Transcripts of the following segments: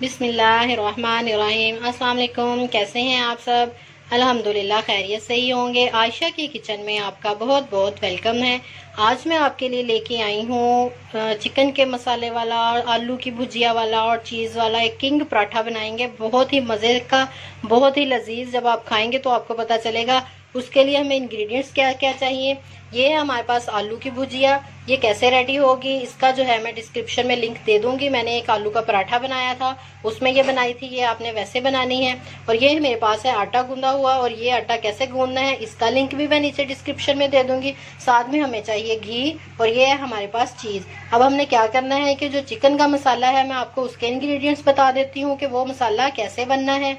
बिस्मिल्लाहिर्रहमानिर्रहीम। अस्सलाम वालेकुम। कैसे हैं आप सब? अल्हम्दुलिल्लाह खैरियत से ही होंगे। आयशा की किचन में आपका बहुत बहुत वेलकम है। आज मैं आपके लिए लेके आई हूँ चिकन के मसाले वाला और आलू की भुजिया वाला और चीज़ वाला एक किंग पराठा बनाएंगे। बहुत ही मज़े का, बहुत ही लजीज। जब आप खाएंगे तो आपको पता चलेगा। उसके लिए हमें इंग्रेडिएंट्स क्या क्या चाहिए। ये है हमारे पास आलू की भुजिया। ये कैसे रेडी होगी इसका जो है मैं डिस्क्रिप्शन में लिंक दे दूंगी। मैंने एक आलू का पराठा बनाया था, उसमें ये बनाई थी। ये आपने वैसे बनानी है। और ये मेरे पास है आटा गूंदा हुआ, और ये आटा कैसे गूंदना है इसका लिंक भी मैं नीचे डिस्क्रिप्शन में दे दूंगी। साथ में हमें चाहिए घी, और ये है हमारे पास चीज़। अब हमने क्या करना है कि जो चिकन का मसाला है मैं आपको उसके इंग्रेडिएंट्स बता देती हूँ कि वो मसाला कैसे बनना है।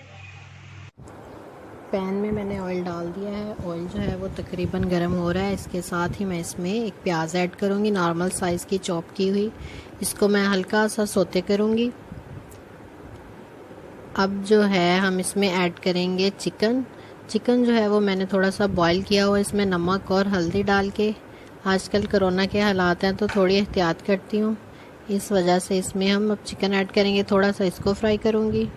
पैन में मैंने ऑयल डाल दिया है। ऑयल जो है वो तकरीबन गर्म हो रहा है। इसके साथ ही मैं इसमें एक प्याज ऐड करूँगी, नॉर्मल साइज़ की चॉप की हुई। इसको मैं हल्का सा सोते करूँगी। अब जो है हम इसमें ऐड करेंगे चिकन। चिकन जो है वो मैंने थोड़ा सा बॉईल किया हुआ, इसमें नमक और हल्दी डाल के। आजकल कोरोना के हालात हैं तो थोड़ी एहतियात करती हूँ, इस वजह से इसमें हम अब चिकन ऐड करेंगे। थोड़ा सा इसको फ्राई करूँगी।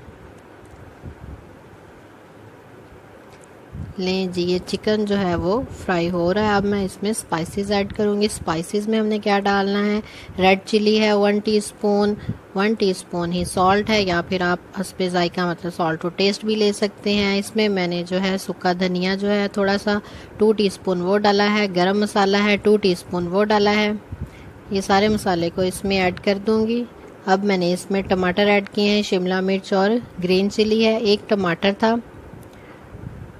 लें जी, ये चिकन जो है वो फ्राई हो रहा है। अब मैं इसमें स्पाइसेस ऐड करूँगी। स्पाइसेस में हमने क्या डालना है, रेड चिली है 1 टीस्पून, 1 टीस्पून ही सॉल्ट है, या फिर आप हस्बे जायका मतलब सॉल्ट टू टेस्ट भी ले सकते हैं। इसमें मैंने जो है सूखा धनिया जो है थोड़ा सा 2 टीस्पून वो डाला है। गरम मसाला है 2 टीस्पून वो डाला है। ये सारे मसाले को इसमें ऐड कर दूँगी। अब मैंने इसमें टमाटर ऐड किए हैं, शिमला मिर्च और ग्रीन चिली है। एक टमाटर था,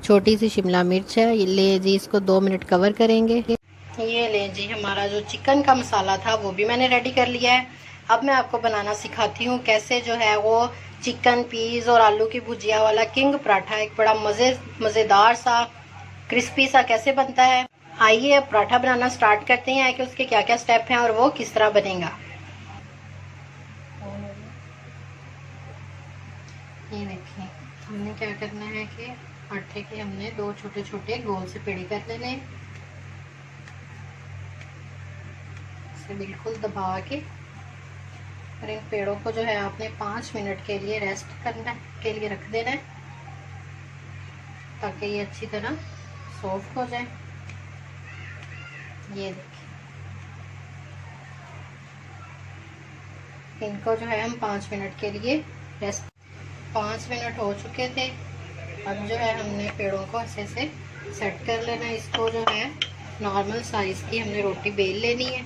छोटी सी शिमला मिर्च है। ये ले जी, इसको 2 मिनट कवर करेंगे। ये ले जी, हमारा जो चिकन का मसाला था वो भी मैंने रेडी कर लिया है। अब मैं आपको बनाना सिखाती हूँ कैसे जो है वो चिकन पीस और आलू की भुजिया वाला किंग पराठा एक बड़ा मज़ेदार सा क्रिस्पी सा कैसे बनता है। आइए अब पराठा बनाना स्टार्ट करते हैं कि उसके क्या क्या स्टेप हैं और वो किस तरह बनेगा। ये देखिए, हमने क्या करना है कि आटे के हमने 2 छोटे छोटे गोल से पेड़े कर लेने, इसे बिल्कुल दबा के। और इन पेड़ों को जो है आपने 5 मिनट के लिए रेस्ट करना के लिए रख देना है, ताकि ये अच्छी तरह सॉफ्ट हो जाए। ये देखिए, इनको जो है हम 5 मिनट के लिए रेस्ट। 5 मिनट हो चुके थे। अब जो है हमने पेड़ों को ऐसे से सेट कर लेना है। इसको जो है नॉर्मल साइज़ की हमने रोटी बेल लेनी है।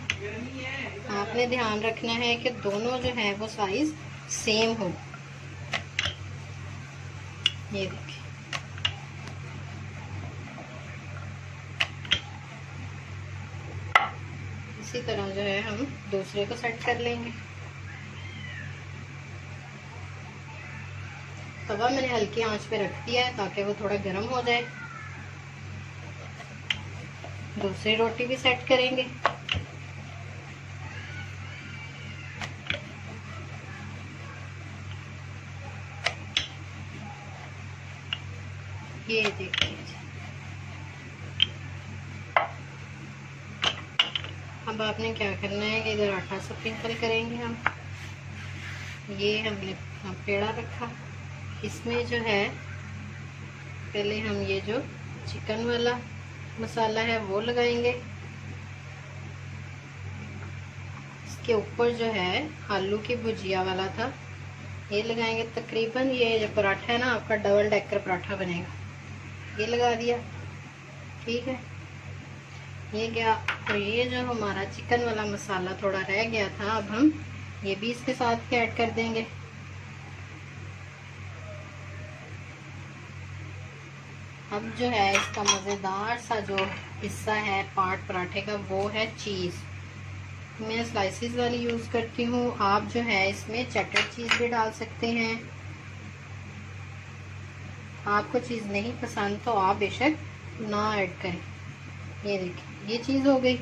आपने ध्यान रखना है कि दोनों जो है वो साइज़ सेम हो। ये देखिए, इसी तरह जो है हम दूसरे को सेट कर लेंगे। तवा मैंने हल्की आंच पे रख दिया है ताकि वो थोड़ा गर्म हो जाए। दूसरी रोटी भी सेट करेंगे। ये देखिए, अब आपने क्या करना है कि इधर आटा स्प्रिंकल करेंगे हम। ये हमने पेड़ा रखा, इसमें जो है पहले हम ये जो चिकन वाला मसाला है वो लगाएंगे। इसके ऊपर जो है आलू की भुजिया वाला था ये लगाएंगे। तकरीबन ये जो पराठा है ना आपका डबल डेकर पराठा बनेगा। ये लगा दिया, ठीक है। ये गया। तो ये जो हमारा चिकन वाला मसाला थोड़ा रह गया था, अब हम ये भी इसके साथ ऐड कर देंगे। अब जो है इसका मज़ेदार सा जो हिस्सा है पार्ट पराठे का वो है चीज़। मैं स्लाइसिस वाली यूज़ करती हूँ। आप जो है इसमें चटर चीज़ भी डाल सकते हैं। आपको चीज़ नहीं पसंद तो आप बेशक ना ऐड करें। ये देखिए, ये चीज़ हो गई।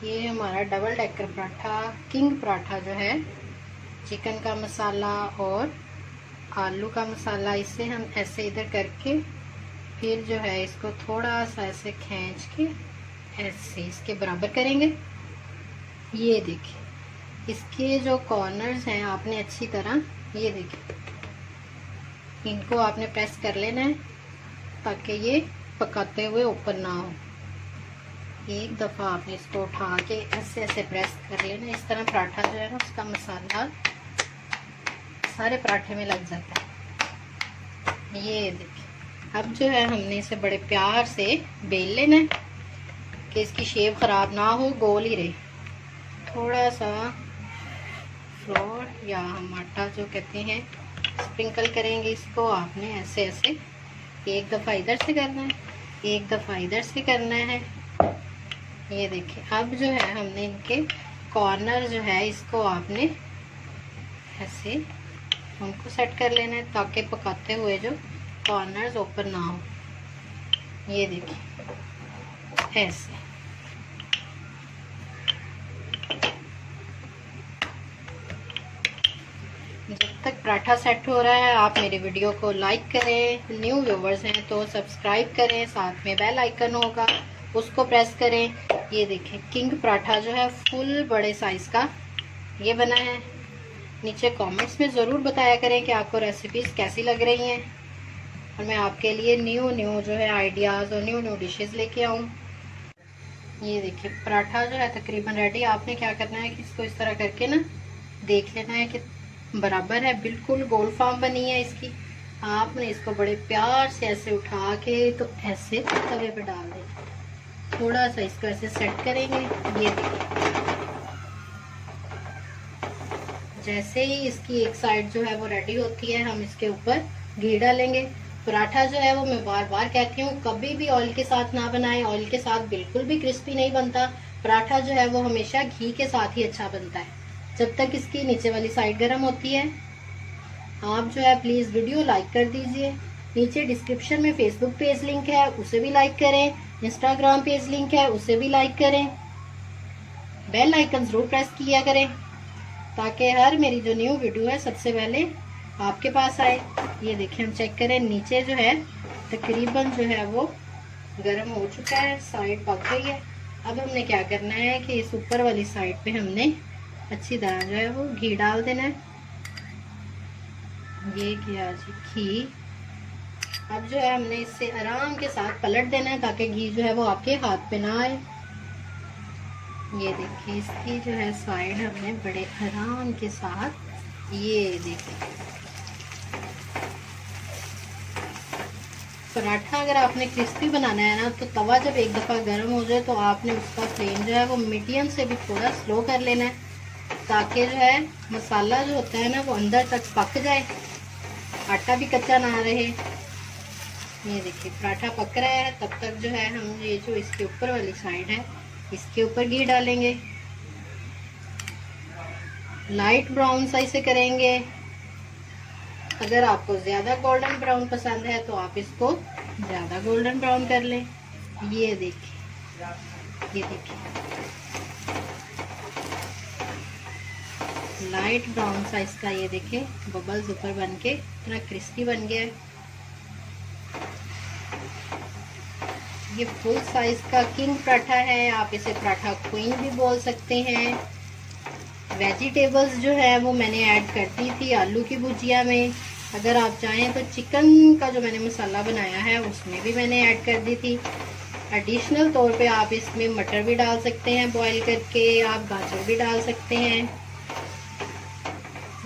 ये हमारा double decker paratha king paratha जो है चिकन का मसाला और आलू का मसाला, इससे हम ऐसे इधर करके फिर जो है इसको थोड़ा सा ऐसे खींच के ऐसे इसके बराबर करेंगे। ये देखिए, इसके जो कॉर्नर्स हैं आपने अच्छी तरह, ये देखिए, इनको आपने प्रेस कर लेना है ताकि ये पकाते हुए ऊपर ना हो। एक दफ़ा आपने इसको उठा के ऐसे ऐसे प्रेस कर लेना। इस तरह पराठा जो है ना उसका मसाला सारे पराठे में लग जाता है। ये देखिए, अब जो है हमने इसे बड़े प्यार से बेल लेना है कि इसकी शेप ख़राब ना हो, गोल ही रहे। थोड़ा सा फ्लोर या हम आटा जो कहते हैं स्प्रिंकल करेंगे इसको। आपने ऐसे ऐसे एक दफ़ा इधर से करना है, एक दफ़ा इधर से करना है। ये देखिए, अब जो है हमने इनके कॉर्नर जो है इसको आपने ऐसे उनको सेट कर लेना है ताकि पकाते हुए जो कॉर्नर्स ऊपर ना हो। ये देखिए ऐसे। जब तक पराठा सेट हो रहा है आप मेरी वीडियो को लाइक करें, न्यू व्यूवर्स हैं तो सब्सक्राइब करें, साथ में बेल आइकन होगा उसको प्रेस करें। ये देखें, किंग पराठा जो है फुल बड़े साइज़ का ये बना है। नीचे कमेंट्स में ज़रूर बताया करें कि आपको रेसिपीज़ कैसी लग रही हैं और मैं आपके लिए न्यू जो है आइडियाज़ और न्यू डिशेज़ लेके आऊँ। ये देखिए, पराठा जो है तकरीबन रेडी। आपने क्या करना है कि इसको इस तरह करके ना देख लेना है कि बराबर है, बिल्कुल गोल फॉर्म बनी है इसकी। आपने इसको बड़े प्यार से ऐसे उठा के तो ऐसे तवे पे डाल देना। थोड़ा सा इसको ऐसे सेट करेंगे। ये देखिए, जैसे ही इसकी एक साइड जो है वो रेडी होती है हम इसके ऊपर घी डालेंगे। पराठा जो है वो मैं बार बार कहती हूँ कभी भी ऑयल के साथ ना बनाएं, ऑयल के साथ बिल्कुल भी क्रिस्पी नहीं बनता। पराठा जो है वो हमेशा घी के साथ ही अच्छा बनता है जब तक इसकी नीचे वाली साइड गर्म होती है। आप जो है प्लीज़ वीडियो लाइक कर दीजिए। नीचे डिस्क्रिप्शन में फेसबुक पेज लिंक है, उसे भी लाइक करें। इंस्टाग्राम पेज लिंक है, उसे भी लाइक करें। बेल आइकन जरूर प्रेस किया करें ताकि हर मेरी जो न्यू वीडियो है सबसे पहले आपके पास आए। ये देखिए, हम चेक करें, नीचे जो है तकरीबन जो है वो गर्म हो चुका है, साइड पक गई है। अब हमने क्या करना है कि इस ऊपर वाली साइड पे हमने अच्छी तरह जो है वो घी डाल देना है। ये किया जी घी। अब जो है हमने इससे आराम के साथ पलट देना है ताकि घी जो है वो आपके हाथ पे ना आए। ये देखिए, इसकी जो है साइड हमने बड़े आराम के साथ, ये देखिए, पराठा अगर आपने क्रिस्पी बनाना है ना तो तवा जब एक दफ़ा गर्म हो जाए तो आपने उसका फ्लेम जो है वो मीडियम से भी थोड़ा स्लो कर लेना है ताकि जो है मसाला जो होता है ना वो अंदर तक पक जाए, आटा भी कच्चा ना रहे। ये देखिए, पराठा पक रहा है, तब तक जो है हम ये जो इसके ऊपर वाली साइड है इसके ऊपर घी डालेंगे। लाइट ब्राउन सा इसे करेंगे। अगर आपको ज़्यादा गोल्डन ब्राउन पसंद है तो आप इसको ज़्यादा गोल्डन ब्राउन कर लें। ये देखिए, ये देखिए, लाइट ब्राउन सा इसका, ये देखिए बबल्स ऊपर बन के इतना क्रिस्पी बन गया है। ये फुल साइज का किंग पराठा है, आप इसे पराठा क्वीन भी बोल सकते हैं। वेजिटेबल्स जो है वो मैंने ऐड कर दी थी आलू की भुजिया में। अगर आप चाहें तो चिकन का जो मैंने मसाला बनाया है उसमें भी मैंने ऐड कर दी थी। एडिशनल तौर पे आप इसमें मटर भी डाल सकते हैं बॉईल करके, आप गाजर भी डाल सकते हैं।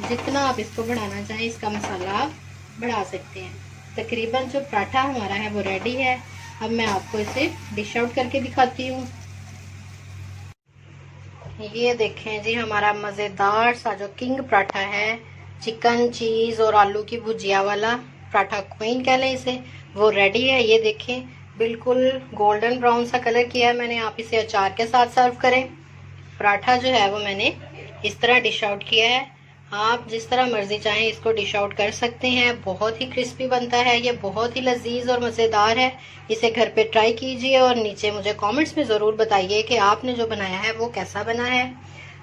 जितना आप इसको बढ़ाना चाहें इसका मसाला आप बढ़ा सकते हैं। तकरीबन जो पराठा हमारा है वो रेडी है। अब मैं आपको इसे डिश आउट करके दिखाती हूँ। ये देखें जी, हमारा मज़ेदार सा जो किंग पराठा है, चिकन चीज़ और आलू की भुजिया वाला पराठा क्वीन कह लें इसे, वो रेडी है। ये देखें, बिल्कुल गोल्डन ब्राउन सा कलर किया है मैंने। आप इसे अचार के साथ सर्व करें। पराठा जो है वो मैंने इस तरह डिश आउट किया है। आप जिस तरह मर्जी चाहें इसको डिश आउट कर सकते हैं। बहुत ही क्रिस्पी बनता है, ये बहुत ही लजीज और मज़ेदार है। इसे घर पे ट्राई कीजिए और नीचे मुझे कमेंट्स में ज़रूर बताइए कि आपने जो बनाया है वो कैसा बना है।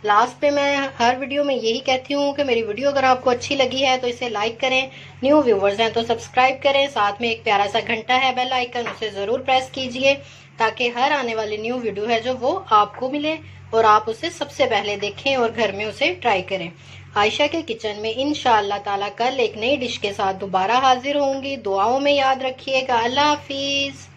लास्ट पे मैं हर वीडियो में यही कहती हूँ कि मेरी वीडियो अगर आपको अच्छी लगी है तो इसे लाइक करें, न्यू व्यूवर्स हैं तो सब्सक्राइब करें, साथ में एक प्यारा सा घंटा है बेल आइकन, उसे ज़रूर प्रेस कीजिए ताकि हर आने वाली न्यू वीडियो है जो वो आपको मिले। और आप उसे सबसे पहले देखें और घर में उसे ट्राई करें। आयशा के किचन में इंशाअल्लाह ताला कल एक नई डिश के साथ दोबारा हाजिर होंगी। दुआओं में याद रखिएगा। अल्लाह हाफिज।